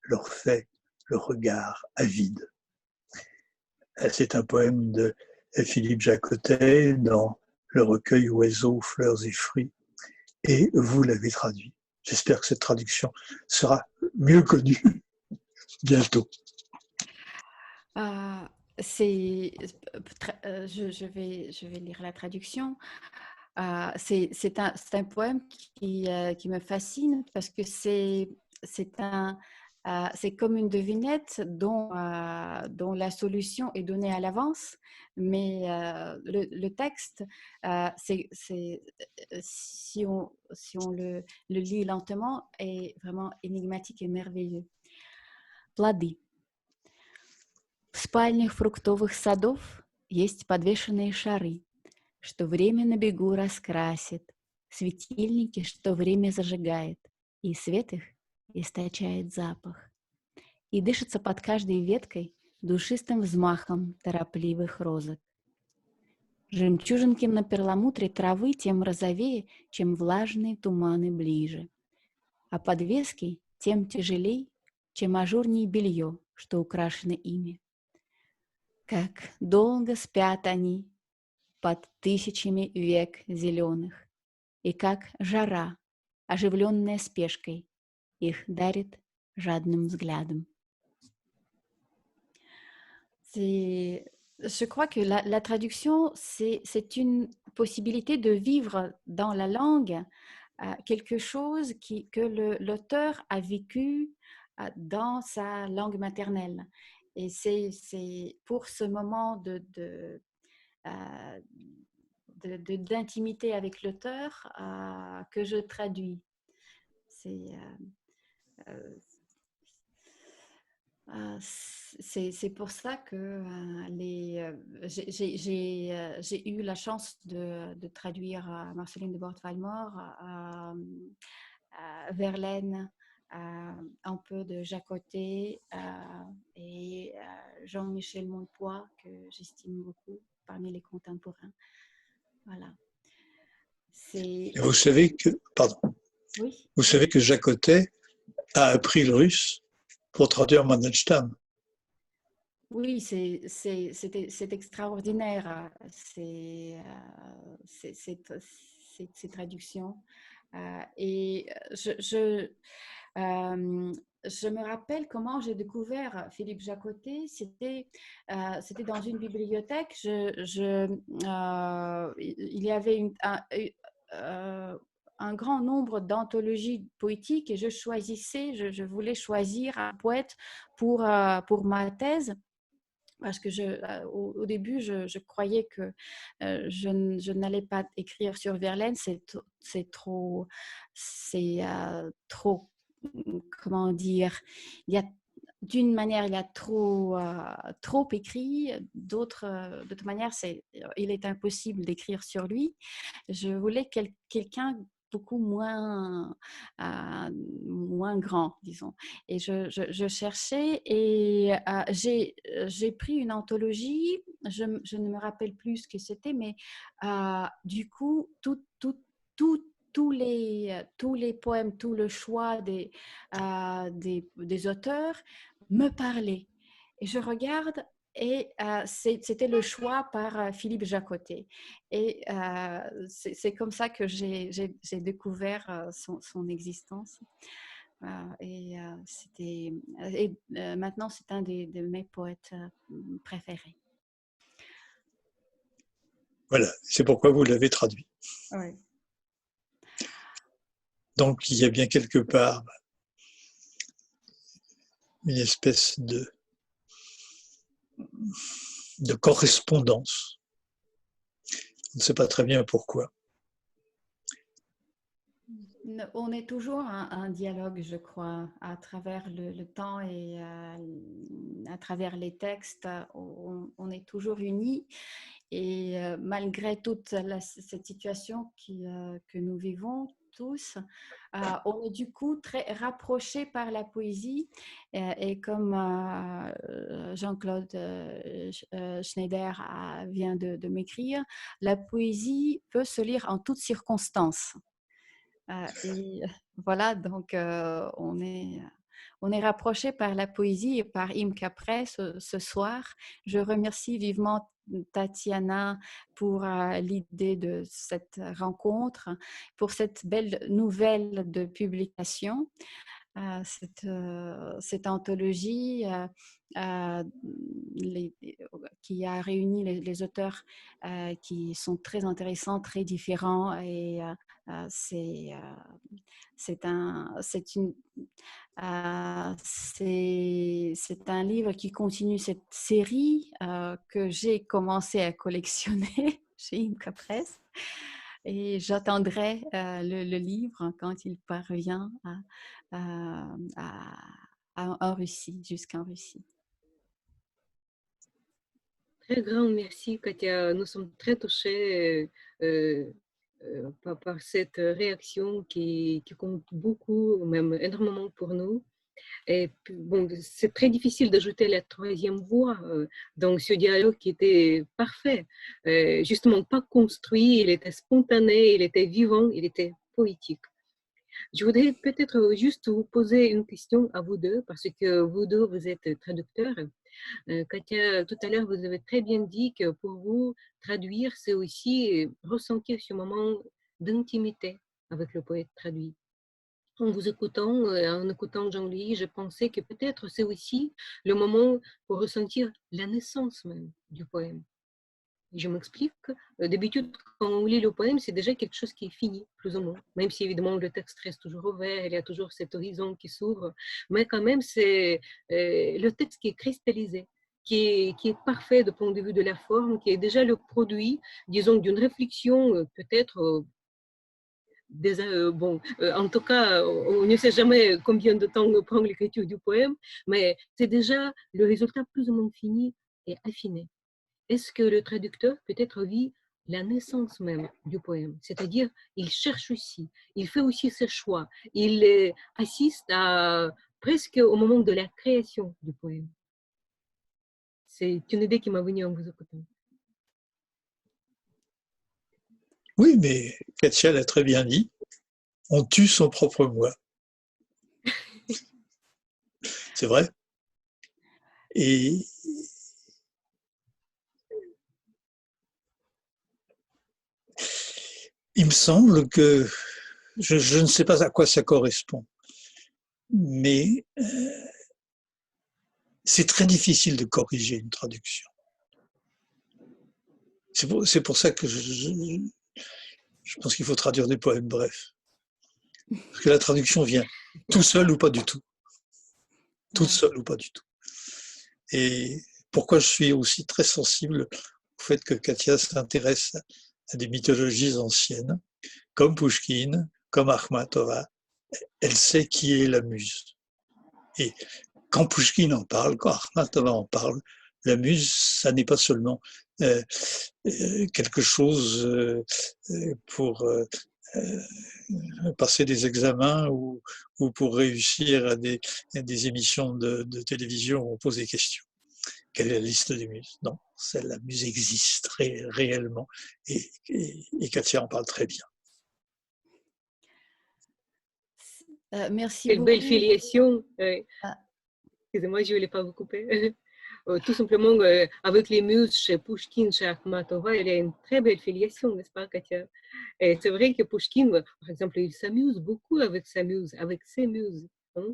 leur fait le regard avide. C'est un poème de Philippe Jacotet dans le recueil Oiseaux, fleurs et fruits, et vous l'avez traduit. J'espère que cette traduction sera mieux connue bientôt. Je vais lire la traduction. C'est un poème qui me fascine parce que c'est comme une devinette dont la solution est donnée à l'avance, mais le texte, si on le lit lentement, est vraiment énigmatique et merveilleux. Плоды. В спальнях фруктовых садов есть подвешенные шары, что время на бегу раскрасит, светильники, что время зажигает, и свет их источает запах. И дышится под каждой веткой душистым взмахом торопливых розок. Жемчужинки на перламутре травы тем розовее, чем влажные туманы ближе. А подвески тем тяжелей, чем ажурнее белье, что украшено ими. Как долго спят они под тысячами век зеленых, и как жара, оживленная спешкой, их дарит жадным взглядом. Je crois que la traduction, c'est une possibilité de vivre dans la langue quelque chose que l'auteur a vécu dans sa langue maternelle. Et c'est pour ce moment d'intimité avec l'auteur que je traduis. C'est pour ça que j'ai eu la chance de traduire Marceline Desbordes-Valmore, Verlaine, un peu de Jacotet et Jean-Michel Montpois, que j'estime beaucoup parmi les contemporains. Voilà. Et vous savez que, pardon, oui. Vous savez que Jacotet a appris le russe pour traduire Mandelstam. Oui, c'est extraordinaire, ces traductions. Et je me rappelle comment j'ai découvert Philippe Jacotet. C'était dans une bibliothèque. Il y avait un grand nombre d'anthologies poétiques et je voulais choisir un poète pour ma thèse. parce que au début, je croyais que je n'allais pas écrire sur Verlaine, c'est trop, trop, comment dire, il y a d'une manière, il y a trop écrit, de toute manière, il est impossible d'écrire sur lui. Je voulais quelqu'un beaucoup moins grand, disons. Et je cherchais et j'ai pris une anthologie, je ne me rappelle plus ce que c'était, mais du coup, tous les poèmes, tout le choix des auteurs me parlait. Et je regarde et c'était le choix par Philippe Jacotet. Et c'est comme ça que j'ai découvert son existence. Maintenant, c'est un de mes poètes préférés. Voilà, c'est pourquoi vous l'avez traduit. Oui. Donc, il y a bien quelque part une espèce de correspondance. On ne sait pas très bien pourquoi. On est toujours un dialogue, je crois, à travers le temps et à travers les textes. On est toujours unis et malgré toute cette situation que nous vivons tous, on est du coup très rapprochés par la poésie et comme Jean-Claude Schneider vient de m'écrire, la poésie peut se lire en toutes circonstances. Et voilà, donc on est rapprochés par la poésie et par Imke Press ce soir. Je remercie vivement Tatiana pour l'idée de cette rencontre, pour cette belle nouvelle de publication. Cette anthologie qui a réuni les auteurs qui sont très intéressants, très différents et c'est un livre qui continue cette série que j'ai commencé à collectionner chez Imke Press. Et j'attendrai le livre quand il parvient en Russie, jusqu'en Russie. Très grand merci, Katia. Nous sommes très touchés par cette réaction qui compte beaucoup, même énormément pour nous. Et bon, c'est très difficile d'ajouter la troisième voix dans ce dialogue qui était parfait. Justement, pas construit, il était spontané, il était vivant, il était poétique. Je voudrais peut-être juste vous poser une question à vous deux, parce que vous deux, vous êtes traducteurs. Katia, tout à l'heure, vous avez très bien dit que pour vous, traduire, c'est aussi ressentir ce moment d'intimité avec le poète traduit. En vous écoutant, en écoutant Jean-Louis, je pensais que peut-être c'est aussi le moment pour ressentir la naissance même du poème. Je m'explique. D'habitude, quand on lit le poème, c'est déjà quelque chose qui est fini, plus ou moins. Même si évidemment le texte reste toujours ouvert, il y a toujours cet horizon qui s'ouvre. Mais quand même, c'est le texte qui est cristallisé, qui est parfait du point de vue de la forme, qui est déjà le produit, disons, d'une réflexion peut-être. En tout cas, on ne sait jamais combien de temps prend l'écriture du poème, mais c'est déjà le résultat plus ou moins fini et affiné. Est-ce que le traducteur peut-être vit la naissance même du poème? C'est-à-dire, il cherche aussi, il fait aussi ses choix, il assiste presque au moment de la création du poème. C'est une idée qui m'a venue en vous écoutant. Oui, mais Katia l'a très bien dit, on tue son propre moi. C'est vrai. Et il me semble que, je ne sais pas à quoi ça correspond, mais c'est très difficile de corriger une traduction. C'est pour ça que je pense qu'il faut traduire des poèmes brefs. Parce que la traduction vient tout seul ou pas du tout. Toute seule ou pas du tout. Et pourquoi je suis aussi très sensible au fait que Katia s'intéresse à des mythologies anciennes, comme Pouchkine, comme Akhmatova. Elle sait qui est la muse. Et quand Pouchkine en parle, quand Akhmatova en parle, la muse, ça n'est pas seulement quelque chose pour passer des examens ou pour réussir à des émissions de télévision où on pose des questions. Quelle est la liste des muses? Non, la muse existe réellement et Katia en parle très bien. Merci Quelle belle beaucoup. filiation. Ah. Excusez-moi, je ne voulais pas vous couper. Tout simplement, avec les muses chez Pouchkine, chez Akhmatova, il y a une très belle filiation, n'est-ce pas, Katia? Et c'est vrai que Pouchkine, par exemple, il s'amuse beaucoup avec sa muse, avec ses muses. Hein?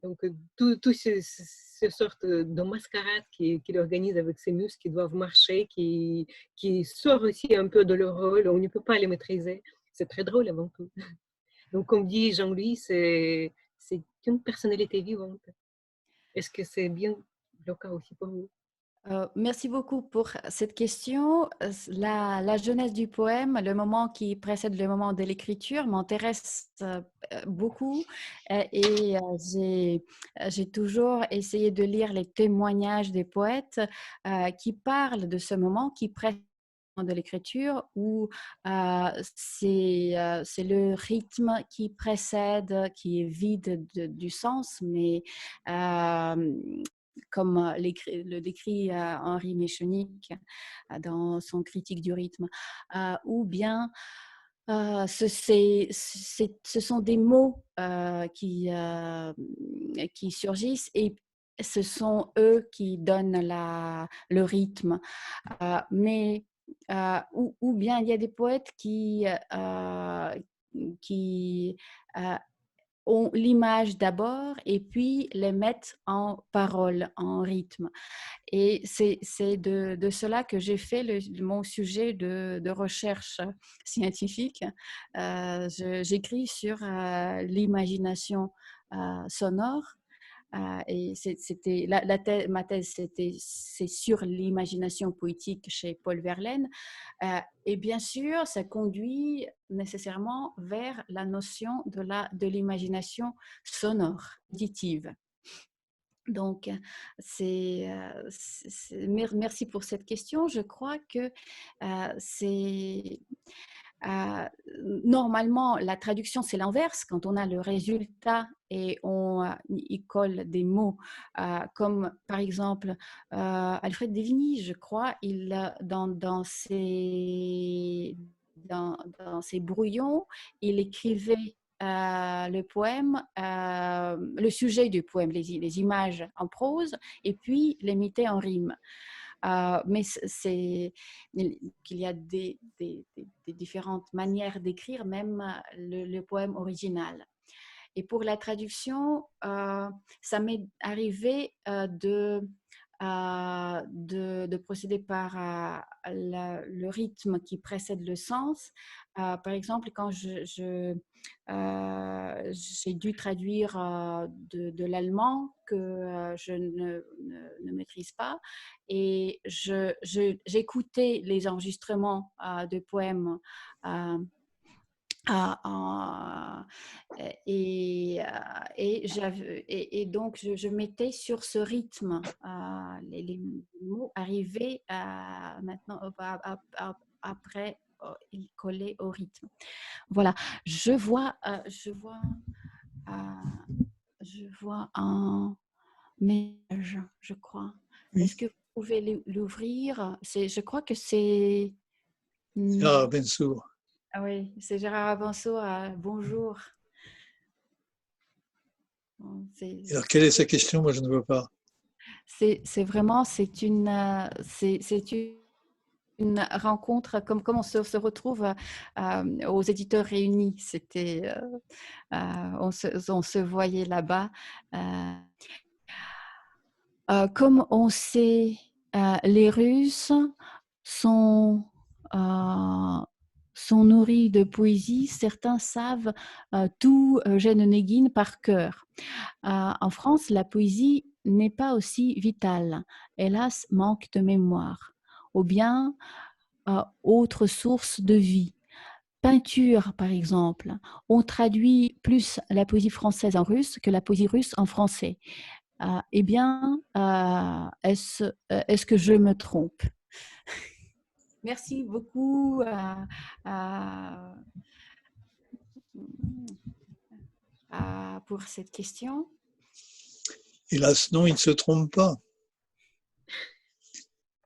Donc, tout ce sorte de mascarade qu'il organise avec ses muses qui doivent marcher, qui sort aussi un peu de leur rôle, on ne peut pas les maîtriser. C'est très drôle avant tout. Donc, comme dit Jean-Louis, c'est une personnalité vivante. Est-ce que c'est bien le cas aussi pour vous? Merci beaucoup pour cette question. La jeunesse du poème, le moment qui précède le moment de l'écriture, m'intéresse beaucoup et j'ai toujours essayé de lire les témoignages des poètes qui parlent de ce moment qui précède de l'écriture où c'est le rythme qui précède, qui est vide du sens, mais comme le décrit Henri Méchenique dans son critique du rythme, ou bien ce sont des mots qui surgissent et ce sont eux qui donnent le rythme. Mais ou bien il y a des poètes qui ont l'image d'abord et puis les mettent en parole, en rythme. Et c'est de cela que j'ai fait mon sujet de recherche scientifique. J'écris sur l'imagination sonore. Et ma thèse, c'est sur l'imagination poétique chez Paul Verlaine. Et bien sûr, ça conduit nécessairement vers la notion de l'imagination sonore, auditive. Donc, merci pour cette question. Je crois que c'est normalement, la traduction, c'est l'inverse. Quand on a le résultat et on y colle des mots, comme par exemple Alfred de Vigny, je crois, dans ses brouillons, il écrivait le poème, le sujet du poème, les images en prose, et puis les mettait en rime. Mais qu'il y a des différentes manières d'écrire, même le poème original. Et pour la traduction, ça m'est arrivé de procéder par le rythme qui précède le sens. Par exemple, quand j'ai dû traduire de l'allemand que je ne maîtrise pas, et j'écoutais les enregistrements de poèmes et donc je mettais sur ce rythme. Les mots arrivaient maintenant après ils collaient au rythme. Voilà, je vois un message, je crois. Oui. Est-ce que vous pouvez l'ouvrir? Je crois que c'est Gérard Bensour. Ah oui, c'est Gérard Avanceau. Bonjour. Alors, quelle est sa question? Moi, je ne vois pas. C'est une rencontre, comme on se retrouve aux éditeurs réunis. On se voyait là-bas. Comme on sait, les Russes sont nourris de poésie. Certains savent tout Eugène Onégine par cœur. En France, la poésie n'est pas aussi vitale, hélas, manque de mémoire, ou bien autre source de vie. Peinture, par exemple, on traduit plus la poésie française en russe que la poésie russe en français. Eh bien, est-ce que je me trompe? Merci beaucoup pour cette question. Hélas, non, il ne se trompe pas.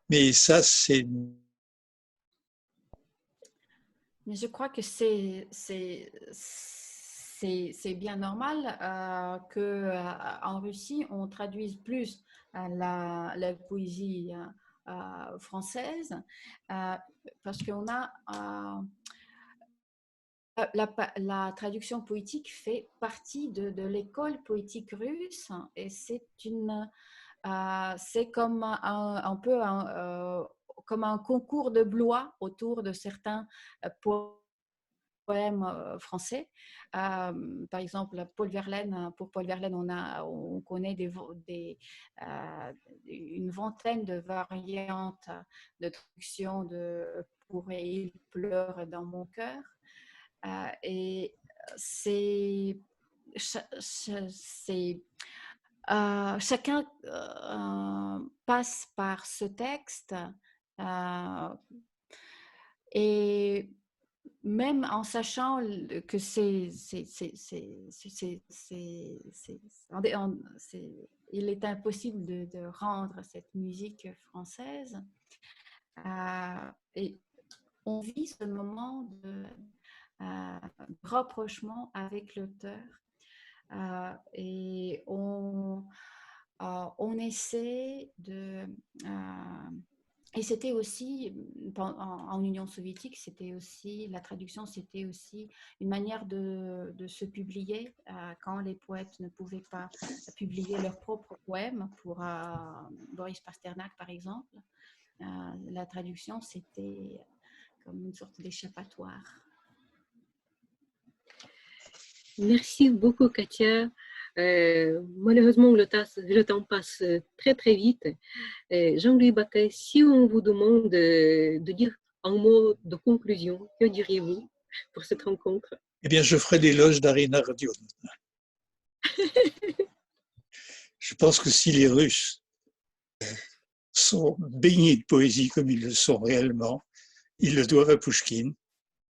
Mais ça, c'est... Mais je crois que c'est bien normal qu'en Russie, on traduise plus la poésie française parce qu'on a la traduction poétique fait partie de l'école poétique russe et c'est comme un peu comme un concours de Blois autour de certains poèmes français. Par exemple, Paul Verlaine, pour Paul Verlaine, on connaît une vingtaine de variantes de traduction de Pour et il pleure dans mon cœur. Et c'est chacun passe par ce texte et même en sachant que il est impossible de rendre cette musique française, et on vit ce moment de rapprochement avec l'auteur et on essaie de... et c'était aussi, en Union soviétique, c'était aussi, la traduction, c'était aussi une manière de se publier quand les poètes ne pouvaient pas publier leurs propres poèmes. Pour Boris Pasternak, par exemple, la traduction, c'était comme une sorte d'échappatoire. Merci beaucoup, Katia. Malheureusement, le temps passe très, très vite. Jean-Louis Bacquet, si on vous demande de dire un mot de conclusion, que diriez-vous pour cette rencontre? Eh bien, je ferai l'éloge d'Arina Rodionova. Je pense que si les Russes sont baignés de poésie comme ils le sont réellement, ils le doivent à Pouchkine,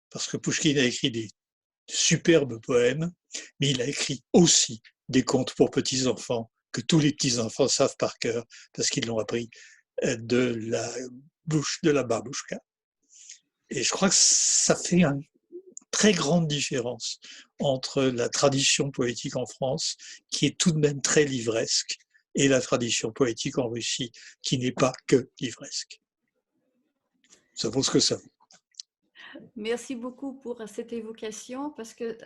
parce que Pouchkine a écrit des superbes poèmes, mais il a écrit aussi des contes pour petits-enfants que tous les petits-enfants savent par cœur, parce qu'ils l'ont appris de la bouche de la babouchka. Et je crois que ça fait une très grande différence entre la tradition poétique en France, qui est tout de même très livresque, et la tradition poétique en Russie, qui n'est pas que livresque. Ça vaut ce que ça vaut. Merci beaucoup pour cette évocation parce que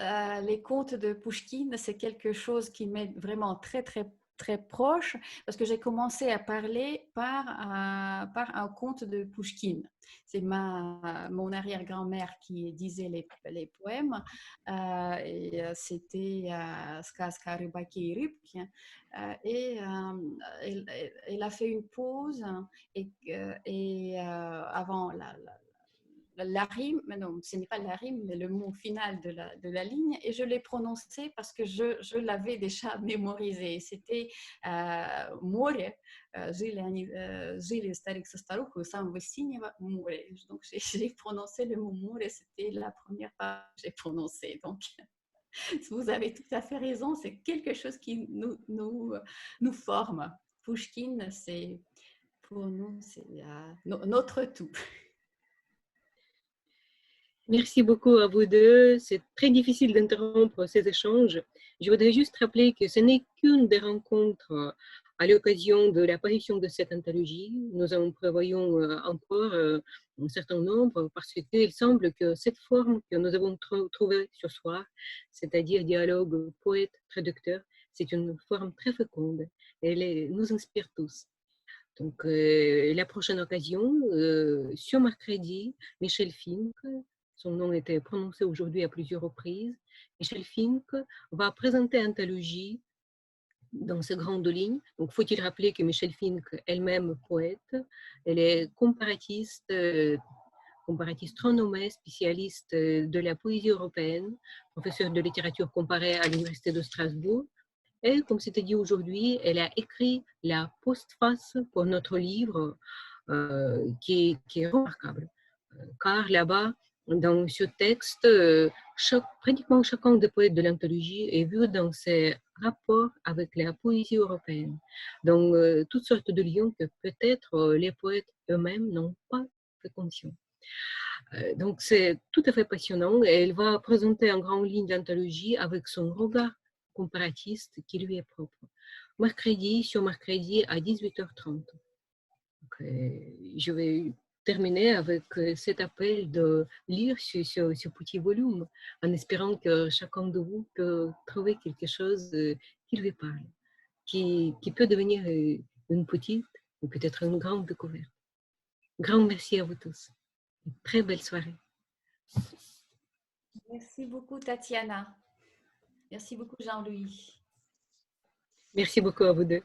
les contes de Pouchkine, c'est quelque chose qui m'est vraiment très, très, très proche parce que j'ai commencé à parler par un conte de Pouchkine. C'est mon arrière-grand-mère qui disait les poèmes et c'était Сказка о рыбаке и рыбке. Et elle a fait une pause et avant la rime, mais non, ce n'est pas la rime, mais le mot final de la ligne, et je l'ai prononcé parce que je l'avais déjà mémorisé. C'était море, жили старик со старухой у самого синего моря. Donc j'ai prononcé le mot море, c'était la première fois que j'ai prononcé. Donc vous avez tout à fait raison, c'est quelque chose qui nous forme. Pouchkine, c'est pour nous, c'est notre tout. Merci beaucoup à vous deux. C'est très difficile d'interrompre ces échanges. Je voudrais juste rappeler que ce n'est qu'une des rencontres à l'occasion de l'apparition de cette anthologie. Nous en prévoyons encore un certain nombre parce qu'il semble que cette forme que nous avons trouvée ce soir, c'est-à-dire dialogue poète-traducteur, c'est une forme très féconde. Elle nous inspire tous. Donc, la prochaine occasion, ce mercredi, Michel Fink, son nom était prononcé aujourd'hui à plusieurs reprises, Michel Fink va présenter l'anthologie dans ces grandes lignes. Donc, faut-il rappeler que Michel Finck, elle-même poète, elle est comparatiste, comparatiste renommée, spécialiste de la poésie européenne, professeure de littérature comparée à l'Université de Strasbourg. Et comme c'était dit aujourd'hui, elle a écrit la postface pour notre livre qui est remarquable. Car là-bas, dans ce texte, pratiquement chacun des poètes de l'anthologie est vu dans ses rapports avec la poésie européenne, dans toutes sortes de liens que peut-être les poètes eux-mêmes n'ont pas fait conscience. Donc c'est tout à fait passionnant et elle va présenter en grande ligne l'anthologie avec son regard comparatiste qui lui est propre. Mercredi sur mercredi à 18h30. Donc, je vais terminer avec cet appel de lire ce petit volume en espérant que chacun de vous peut trouver quelque chose qui lui parle, qui peut devenir une petite ou peut-être une grande découverte. Grand merci à vous tous. Une très belle soirée. Merci beaucoup, Tatiana. Merci beaucoup, Jean-Louis. Merci beaucoup à vous deux.